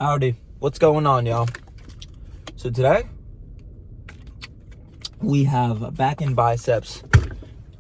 Howdy, what's going on, y'all? So today we have back and biceps,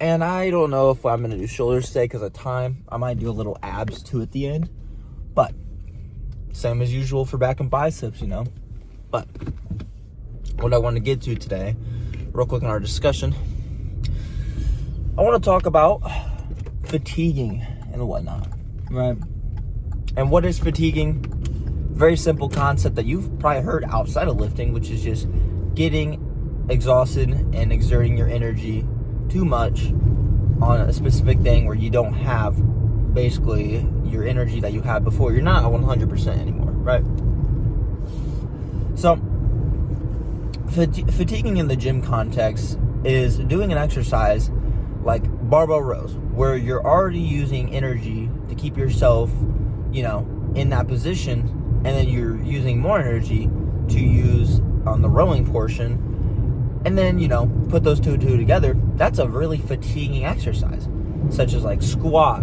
and I don't know if I'm gonna do shoulders today because of time. I might do a little abs too at the end, but same as usual for back and biceps, But what I want to get to today, real quick in our discussion, I want to talk about fatiguing and whatnot, right? And what is fatiguing? Very simple concept that you've probably heard outside of lifting, which is just getting exhausted and exerting your energy too much on a specific thing where you don't have basically your energy that you had before. You're not at 100% anymore, right? So fatiguing in the gym context is doing an exercise like barbell rows, where you're already using energy to keep yourself, in that position, and then you're using more energy to use on the rowing portion, and then, put those two together. That's a really fatiguing exercise, such as like squat,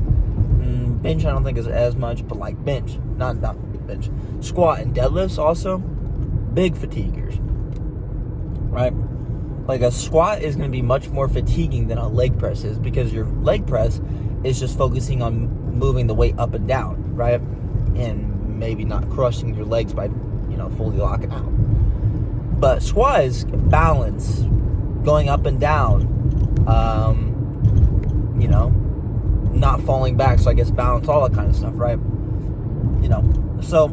bench I don't think is as much, but like bench, not bench, squat and deadlifts also, big fatiguers, right? Like a squat is going to be much more fatiguing than a leg press is, because your leg press is just focusing on moving the weight up and down, right? And maybe not crushing your legs by, fully locking out. But squat is balance, going up and down, not falling back. So I guess balance, all that kind of stuff, right? So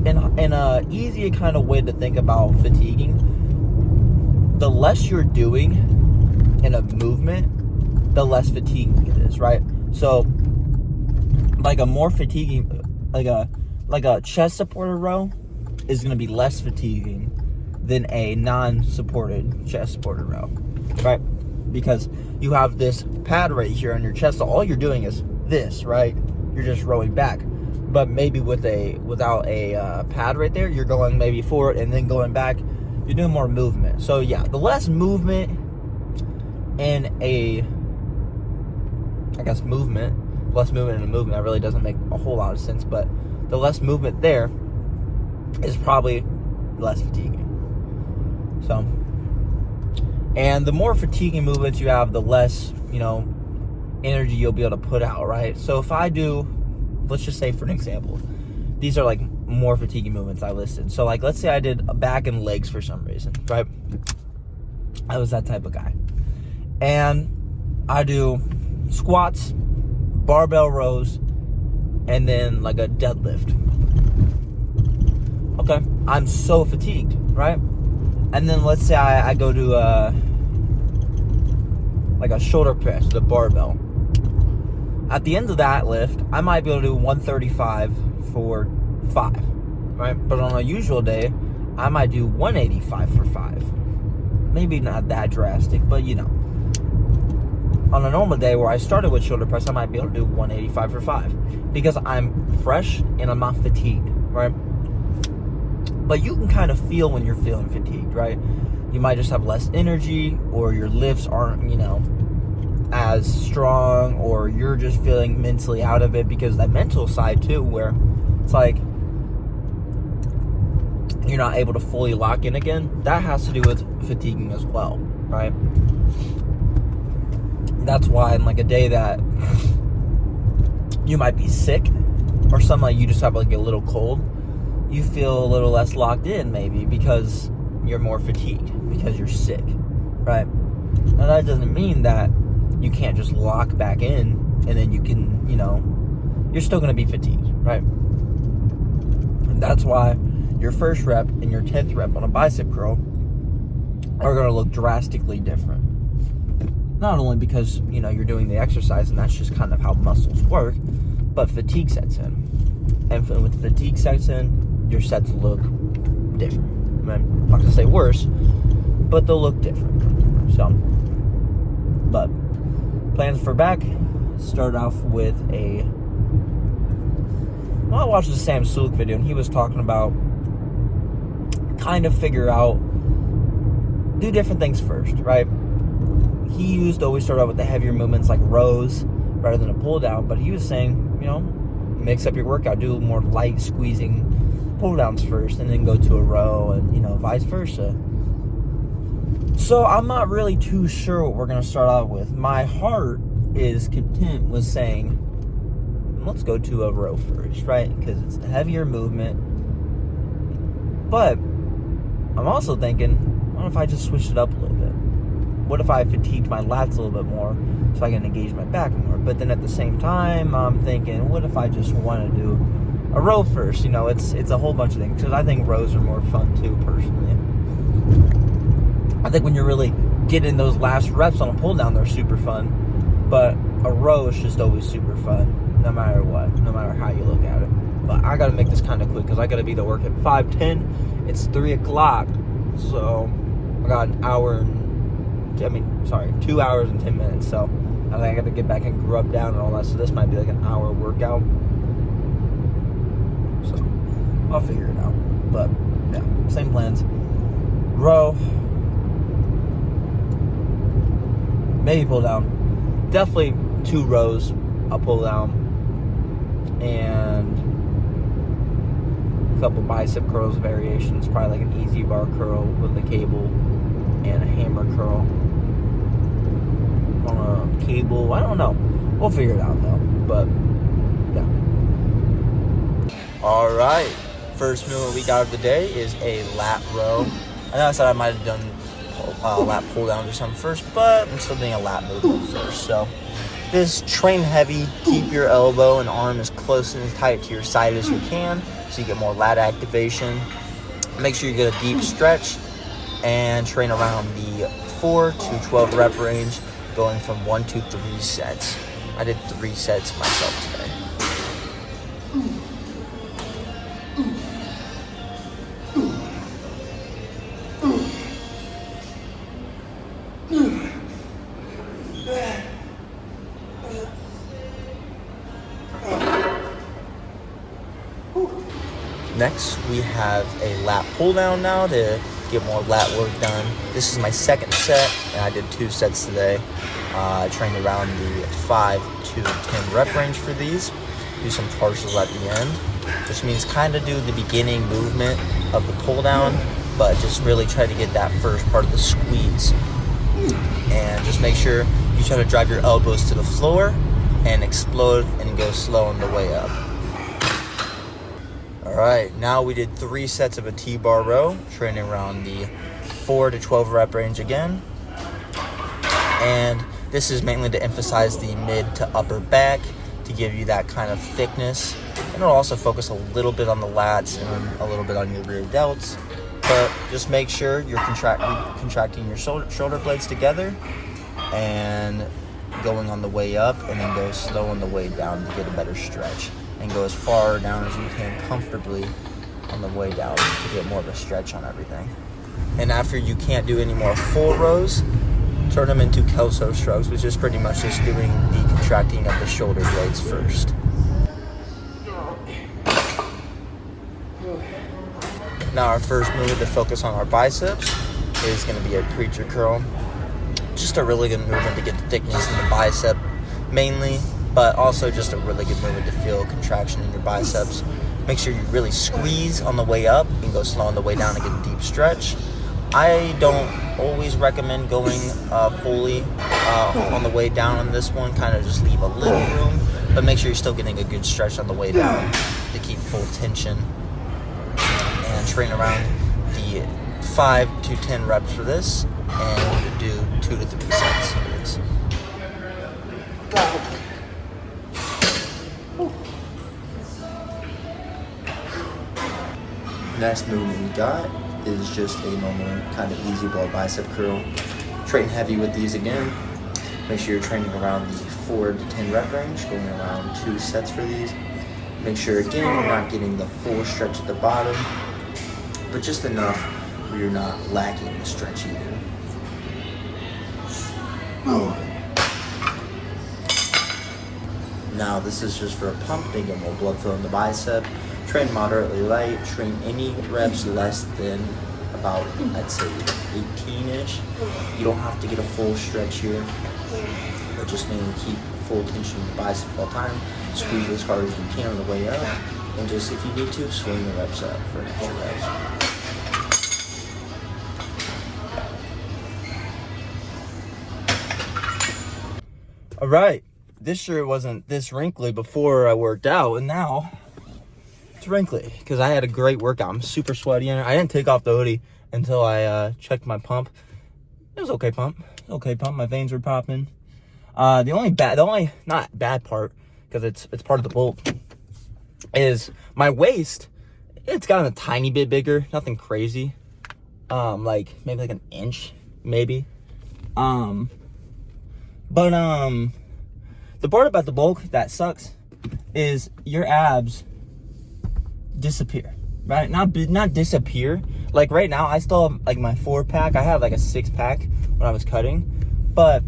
in a easier kind of way to think about fatiguing, the less you're doing in a movement, the less fatiguing it is, right? So like a more fatiguing, like a chest supported row is going to be less fatiguing than a non-supported chest supported row, right? Because you have this pad right here on your chest, so all you're doing is this, right? You're just rowing back. But maybe without a pad right there, you're going maybe forward and then going back. You're doing more movement. So yeah, the less movement in a movement, that really doesn't make a whole lot of sense, but the less movement there is probably less fatiguing. So, and the more fatiguing movements you have, the less, energy you'll be able to put out, right? So if I do, let's just say for an example, these are like more fatiguing movements I listed. So like, let's say I did back and legs for some reason, right? I was that type of guy. And I do squats, barbell rows, and then like a deadlift. Okay, I'm so fatigued, right? And then let's say I go to like a shoulder press with a barbell. At the end of that lift, I might be able to do 135 for 5, right? But on a usual day, I might do 185 for 5. Maybe not that drastic, but on a normal day where I started with shoulder press, I might be able to do 185 for 5 because I'm fresh and I'm not fatigued, right? But you can kind of feel when you're feeling fatigued, right? You might just have less energy, or your lifts aren't, as strong, or you're just feeling mentally out of it, because that mental side too, where it's like you're not able to fully lock in again, that has to do with fatiguing as well, right? That's why in like a day that you might be sick or something, like you just have like a little cold, you feel a little less locked in maybe because you're more fatigued because you're sick, right? Now that doesn't mean that you can't just lock back in and then you can, you're still going to be fatigued, right? And that's why your first rep and your 10th rep on a bicep curl are going to look drastically different. Not only because, you're doing the exercise and that's just kind of how muscles work, but fatigue sets in. And with fatigue sets in, your sets look different. I'm not going to say worse, but they'll look different. So, but plans for back, start off with I watched the Sam Sulek video, and he was talking about kind of do different things first, right? He used to always start out with the heavier movements like rows rather than a pull down, but he was saying, mix up your workout. Do more light squeezing pull downs first, and then go to a row, and vice versa. So I'm not really too sure what we're going to start out with. My heart is content with saying, let's go to a row first, right? Because it's a heavier movement. But I'm also thinking, what if I just switch it up a little bit? What if I fatigue my lats a little bit more so I can engage my back more? But then at the same time, I'm thinking, what if I just want to do a row first? It's a whole bunch of things, because I think rows are more fun too, personally. I think when you're really getting those last reps on a pull down, they're super fun. But a row is just always super fun, no matter what, no matter how you look at it. But I got to make this kind of quick because I got to be to work at 5:10. It's 3 o'clock. So I got 2 hours and 10 minutes. So I think I got to get back and rub down and all that. So this might be like an hour workout. So I'll figure it out. But yeah, same plans. Row. Maybe pull down. Definitely 2 rows. I'll pull down. And a couple bicep curls variations. Probably like an easy bar curl with a cable and a hammer curl on a cable. I don't know. We'll figure it out though. But yeah. All right. First movement we got of the day is a lat row. I know I said I might have done lat pull downs or something first, but I'm still doing a lat movement first. So this, train heavy. Keep your elbow and arm as close and as tight to your side as you can, so you get more lat activation. Make sure you get a deep stretch and train around the 4 to 12 rep range, going from 1 to 3 sets. I did 3 sets myself today. Next, we have a lat pull down now to get more lat work done. This is my second set, and I did 2 sets today. I trained around the 5 to 10 rep range for these. Do some partials at the end, which means kind of do the beginning movement of the pull down, but just really try to get that first part of the squeeze. And just make sure you try to drive your elbows to the floor and explode and go slow on the way up. Alright, now we did 3 sets of a T-bar row, training around the 4 to 12 rep range again. And this is mainly to emphasize the mid to upper back, to give you that kind of thickness. And it'll also focus a little bit on the lats and a little bit on your rear delts. But just make sure you're contracting your shoulder blades together and going on the way up, and then go slow on the way down to get a better stretch. And go as far down as you can comfortably on the way down to get more of a stretch on everything. And after you can't do any more full rows, turn them into Kelso shrugs, which is pretty much just doing the contracting of the shoulder blades first. Now our first movement to focus on our biceps is going to be a preacher curl. Just a really good movement to get the thickness in the bicep mainly, but also just a really good movement to feel contraction in your biceps. Make sure you really squeeze on the way up and go slow on the way down to get a deep stretch. I don't always recommend going fully on the way down on this one, kind of just leave a little room, but make sure you're still getting a good stretch on the way down to keep full tension. And train around the 5 to 10 reps for this, and do 2 to 3 sets for this. Next movement we got is just a normal kind of easy bar bicep curl. Train heavy with these again. Make sure you're training around the 4 to 10 rep range, going around 2 sets for these. Make sure again you're not getting the full stretch at the bottom, but just enough where you're not lacking the stretch either. Now this is just for a pump to get more blood flow in the bicep. Train moderately light, train any reps less than about, I'd say, 18-ish. You don't have to get a full stretch here, but just mainly keep full tension in your biceps all the time. Squeeze as hard as you can on the way up. And just, if you need to, swing the reps up for an extra reps. All right. This shirt wasn't this wrinkly before I worked out, and now it's wrinkly because I had a great workout. I'm super sweaty in it. I didn't take off the hoodie until I checked my pump. It was okay pump. Okay pump. My veins were popping. The only not bad part, because it's part of the bulk, is my waist. It's gotten a tiny bit bigger. Nothing crazy. Like maybe like an inch, maybe. The part about the bulk that sucks is your abs disappear, right? Not disappear. Like right now, I still have like my 4-pack. I had like a 6-pack when I was cutting, but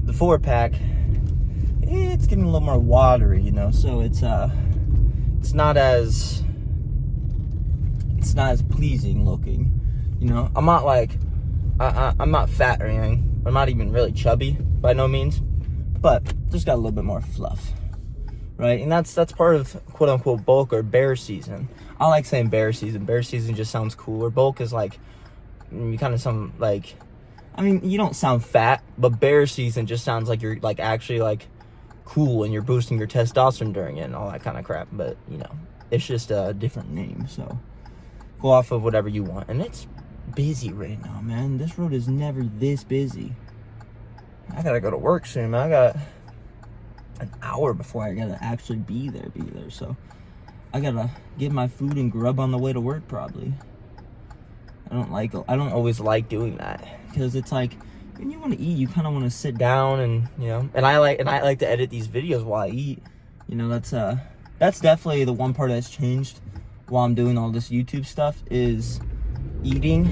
the 4-pack, it's getting a little more watery, you know. So it's not as pleasing looking, you know. I'm not like I'm not fat or anything. I'm not even really chubby by no means. But just got a little bit more fluff, right? And that's part of quote unquote bulk or bear season. I like saying bear season. Bear season just sounds cooler. Bulk is like, you kind of sound like, I mean, you don't sound fat, but bear season just sounds like you're like actually like cool and you're boosting your testosterone during it and all that kind of crap. But you know, it's just a different name. So go off of whatever you want. And it's busy right now, man. This road is never this busy. I gotta go to work soon, man. I got an hour before I gotta actually be there. So I gotta get my food and grub on the way to work probably. I don't always like doing that because it's like when you want to eat, you kind of want to sit down and, you know, and I like to edit these videos while I eat. You know, that's definitely the one part that's changed while I'm doing all this YouTube stuff is eating.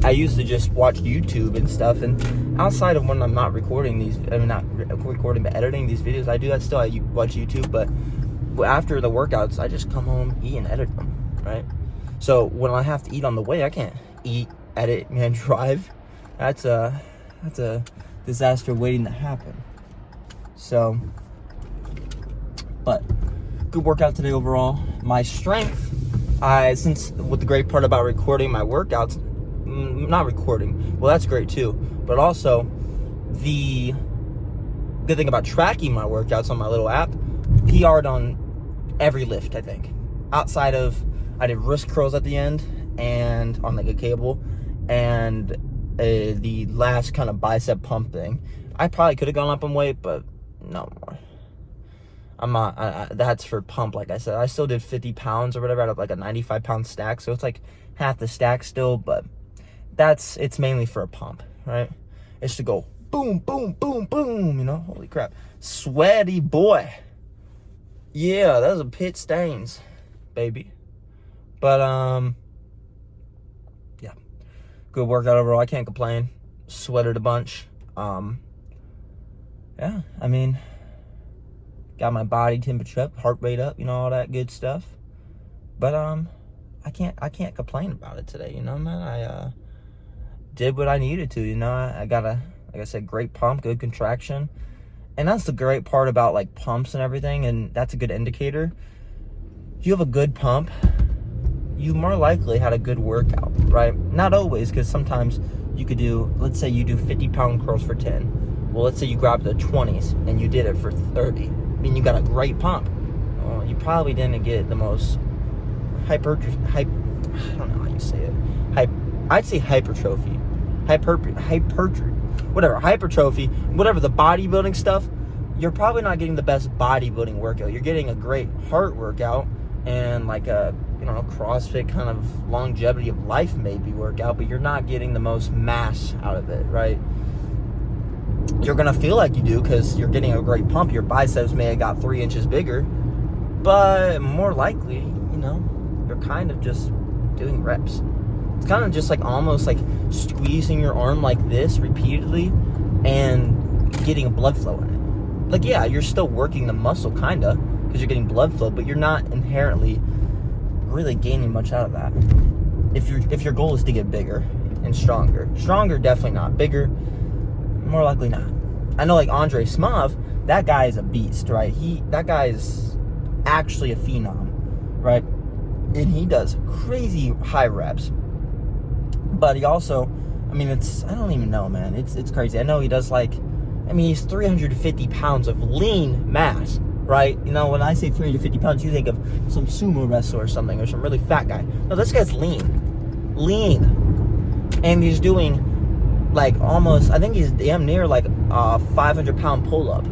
I used to just watch YouTube and stuff, and outside of when I'm not recording these, not recording but editing these videos, I do that still. I watch YouTube, but after the workouts, I just come home, eat, and edit them, right? So when I have to eat on the way, I can't eat, edit, and drive. That's a disaster waiting to happen. So, but good workout today overall. My strength, since what the great part about recording my workouts, not recording, well, that's great too, but also the good thing about tracking my workouts on my little app, PR'd on every lift, I think, outside of I did wrist curls at the end and on like a cable, and the last kind of bicep pump thing. I probably could have gone up in weight, but no more. I'm not, that's for pump, like I said. I still did 50 pounds or whatever out of like a 95-pound stack, so it's like half the stack still, but it's mainly for a pump, right? It's to go boom, boom, boom, boom, you know? Holy crap. Sweaty boy. Yeah, those are pit stains, baby. But, yeah. Good workout overall. I can't complain. Sweated a bunch. Yeah, I mean, got my body temperature up, heart rate up, you know, all that good stuff. But, I can't complain about it today, you know, man? I did what I needed to, you know. I got like I said, great pump, good contraction. And that's the great part about like pumps and everything, and that's a good indicator. If you have a good pump, you more likely had a good workout, right? Not always, because sometimes you could do, let's say you do 50-pound curls for 10. Well, let's say you grabbed the 20s and you did it for 30. I mean, you got a great pump. Well, you probably didn't get the most I don't know how you say it. I'd say hypertrophy. Hypertrophy, whatever the bodybuilding stuff, you're probably not getting the best bodybuilding workout. You're getting a great heart workout and like a, you know, CrossFit kind of longevity of life maybe workout, but you're not getting the most mass out of it, right? You're gonna feel like you do because you're getting a great pump. Your biceps may have got 3 inches bigger, but more likely, you know, you're kind of just doing reps. It's kind of just like almost like squeezing your arm like this repeatedly and getting blood flow in it. Like, yeah, you're still working the muscle kind of because you're getting blood flow, but you're not inherently really gaining much out of that. If your goal is to get bigger and stronger, definitely not. Bigger, more likely not. I know like Andre Smav, that guy is a beast, right? That guy is actually a phenom, right? And he does crazy high reps. But he also, I mean, I don't even know, man. It's crazy. I know he does he's 350 pounds of lean mass, right? You know, when I say 350 pounds, you think of some sumo wrestler or something, or some really fat guy. No, this guy's lean. And he's doing almost, I think he's damn near a 500-pound pull-up.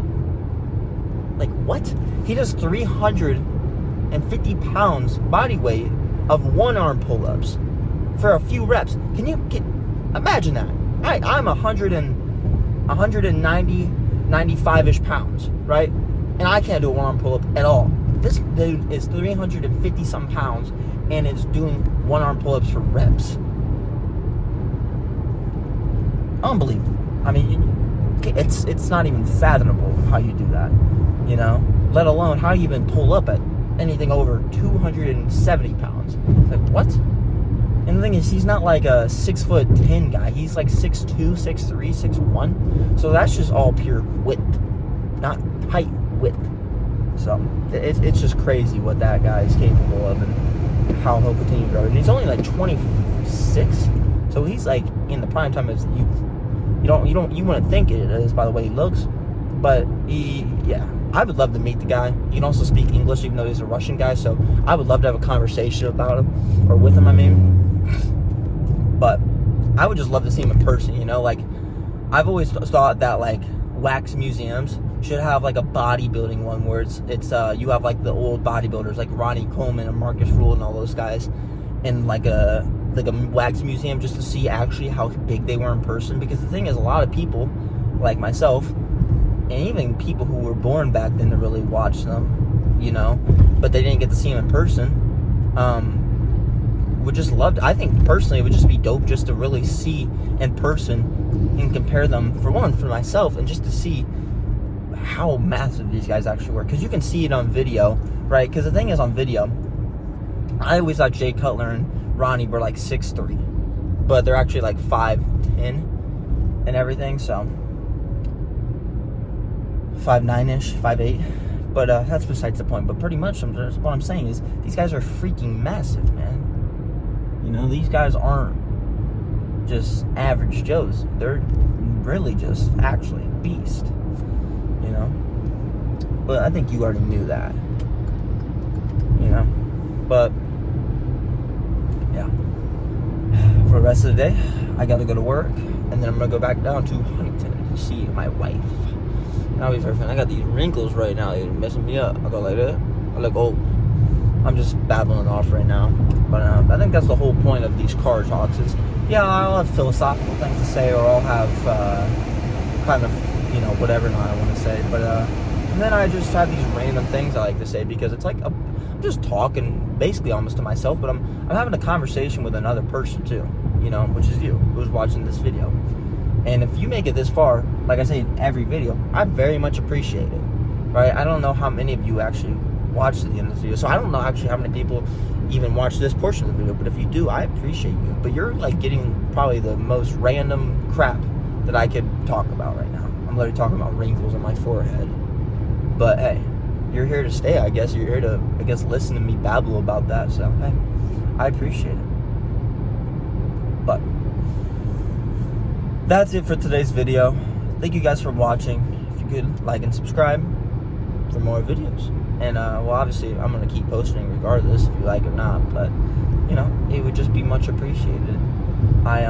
Like, what? He does 350 pounds body weight of one-arm pull-ups for a few reps. Can imagine that? I'm 190, 95-ish pounds, right? And I can't do a one-arm pull-up at all. This dude is 350-some pounds and is doing one-arm pull-ups for reps. Unbelievable. I mean, it's not even fathomable how you do that, you know? Let alone how you even pull up at anything over 270 pounds. Like, what? And the thing is, he's not like a 6'10" guy. He's like 6'2", 6'3", 6'1". So that's just all pure width, not height, width. So it's just crazy what that guy is capable of and how he'll continue to grow. And he's only like 26, so he's like in the prime time of his youth. You wouldn't think it is by the way he looks, but I would love to meet the guy. He can also speak English, even though he's a Russian guy. So I would love to have a conversation about him, or with him, I mean. But I would just love to see him in person, you know? Like, I've always thought that, wax museums should have, a bodybuilding one where it's you have, the old bodybuilders, like Ronnie Coleman and Marcus Rule and all those guys, and, a wax museum just to see actually how big they were in person. Because the thing is, a lot of people, like myself, and even people who were born back then to really watch them, you know, but they didn't get to see them in person, would just love to. I think personally it would just be dope just to really see in person and compare them, for myself, and just to see how massive these guys actually were. Because you can see it on video, right? Because the thing is, on video, I always thought Jay Cutler and Ronnie were 6'3", but they're actually 5'10" and everything, so 5'9"-ish, 5'8", but that's besides the point. But pretty much what I'm saying is these guys are freaking massive, man. You know, these guys aren't just average Joes. They're really just actually a beast, you know. But I think you already knew that, you know. But yeah, for the rest of the day, I gotta go to work, and then I'm gonna go back down to Huntington to see my wife. Now I got these wrinkles right now. They're messing me up. I go like that. I look old. I'm just babbling off right now. But I think that's the whole point of these car talks is, I'll have philosophical things to say, or I'll have kind of, whatever I want to say. But and then I just have these random things I like to say, because it's like I'm just talking basically almost to myself, but I'm having a conversation with another person too, which is you, who's watching this video. And if you make it this far, like I say in every video, I very much appreciate it, right? I don't know how many of you actually watch to the end of the video, so I don't know actually how many people even watch this portion of the video, but if you do, I appreciate you. But you're getting probably the most random crap that I could talk about right now. I'm literally talking about wrinkles on my forehead. But hey, you're here to stay, I guess. You're here to, listen to me babble about that, so hey, I appreciate it. But that's it for today's video. Thank you guys for watching. If you could like and subscribe for more videos. And obviously I'm gonna keep posting regardless if you like it or not, but it would just be much appreciated. I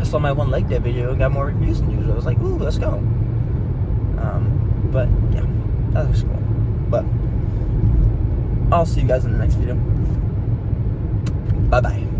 saw my one leg day video and got more reviews than usual. I was like, ooh, let's go. But yeah, that looks cool. But I'll see you guys in the next video. Bye bye.